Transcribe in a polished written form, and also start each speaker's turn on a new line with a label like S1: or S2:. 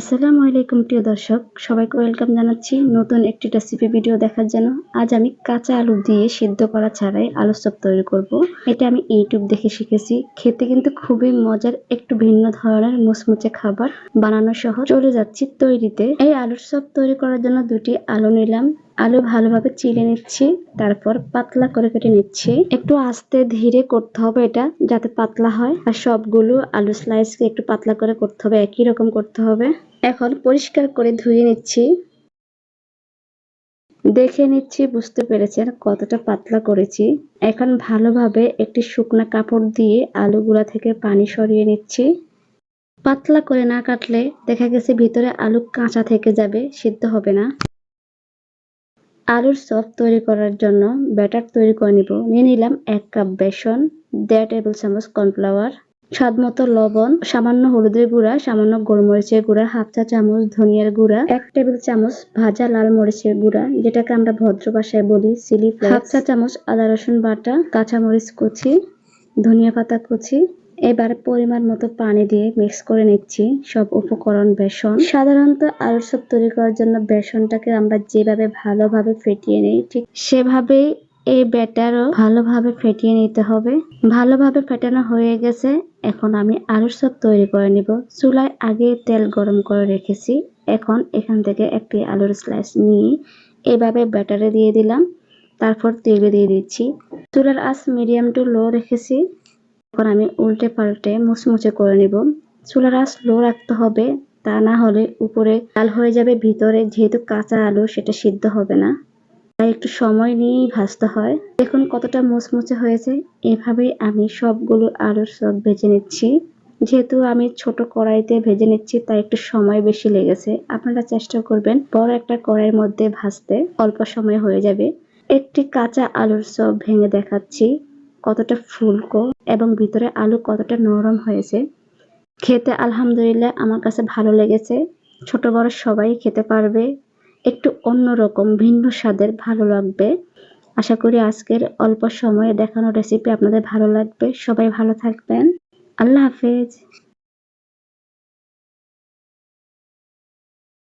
S1: আসসালামু আলাইকুম প্রিয় দর্শক, সবাইকে ওয়েলকাম জানাচ্ছি নতুন একটি রেসিপি ভিডিও দেখার জন্য। আজ আমি কাঁচা আলু দিয়ে সিদ্ধ করা ছাড়াই আলুর চপ তৈরি করব। এটা আমি ইউটিউব দেখে শিখেছি। খেতে কিন্তু খুবই মজার, একটু ভিন্ন ধরনের মুচমুচে খাবার, বানানো সহজ। চলে যাচ্ছি তৈরিতে। এই আলুর চপ তৈরি করার জন্য দুটি আলু নিলাম। আলু ভালোভাবে চিড়ে নিচ্ছি, তারপর পাতলা করে কেটে নিচ্ছি। একটু আস্তে ধীরে করতে হবে এটা, যাতে পাতলা হয়। আর সবগুলো আলু স্লাইসকে একটু পাতলা করে করতে হবে, একই রকম করতে হবে। এখন পরিষ্কার করে ধুয়ে নিচ্ছি। দেখে নিচ্ছি, বুঝতে পেরেছেন কতটা পাতলা করেছি। এখন ভালোভাবে একটি শুকনা কাপড় দিয়ে আলুগুলা থেকে পানি সরিয়ে নিচ্ছি। পাতলা করে না কাটলে দেখা গেছে ভিতরে আলু কাঁচা থেকে যাবে, সিদ্ধ হবে না। আলুর চপ তৈরি করার জন্য ব্যাটার তৈরি করে নিব। নিয়ে নিলাম 1 কাপ বেসন, 1.5 টেবিল চামচ কর্নফ্লাওয়ার, স্বাদ মতো লবণ, সামান্য হলুদের গুঁড়া, সামান্য গোলমরিচের গুঁড়া, 1/2 চা চামচ ধনিয়ার গুঁড়া, 1 টেবিল চামচ ভাজা লাল মরিচের গুঁড়া, যেটাকে আমরা ভদ্র ভাষায় বলি চিলি ফ্লেক্স, 1/2 চা চামচ আদা রসুন বাটা, কাঁচামরিচ কুচি, ধনিয়া পাতা কুচি। এবার পরিমাণ মতো পানি দিয়ে মিক্স করে নিচ্ছি সব উপকরণ। বেসন সাধারণত আলুর চপ তৈরি করার জন্য বেসনটাকে আমরা যেভাবে ভালোভাবে ফেটিয়ে নিই, ঠিক সেভাবেই এই ব্যাটারও ভালোভাবে ফেটিয়ে নিতে হবে। ভালোভাবে ফেটানো হয়ে গেছে। এখন আমি আলুর চপ তৈরি করে নিব। চুলায় আগে তেল গরম করে রেখেছি। এখন এখান থেকে একটি আলুর স্লাইস নিয়ে এভাবে ব্যাটারে দিয়ে দিলাম, তারপর তেলে দিয়ে দিচ্ছি। চুলার আঁচ মিডিয়াম টু লো রেখেছি। এখন আমি উল্টে পাল্টে মুচমুচে করে নিব। চুলার আঁচ লো রাখতে হবে, তা না হলে উপরে লাল হয়ে যাবে, ভিতরে যেহেতু কাঁচা আলু সেটা সিদ্ধ হবে না। তাই একটু সময় নিয়েই ভাজতে হয়। দেখুন কতটা মুচমুচে হয়েছে। এভাবেই আমি সবগুলো আলুর চপ ভেজে নিচ্ছি। যেহেতু আমি ছোট কড়াইতে ভেজে নিচ্ছি, তাই একটু সময় বেশি লেগেছে। আপনারা চেষ্টা করবেন বড় একটা কড়াইয়ের মধ্যে ভাজতে, অল্প সময় হয়ে যাবে। একটি কাঁচা আলুর চপ ভেঙে দেখাচ্ছি কতটা ফুলকো এবং ভিতরে আলু কতটা নরম হয়েছে। খেতে আলহামদুলিল্লাহ আমার কাছে ভালো লেগেছে। ছোট বড় সবাই খেতে পারবে। একটু অন্যরকম ভিন্ন স্বাদের, ভালো লাগবে। আশা করি আজকের অল্প সময়ে দেখানো রেসিপি আপনাদের ভালো লাগবে। সবাই ভালো থাকবেন। আল্লাহ হাফেজ।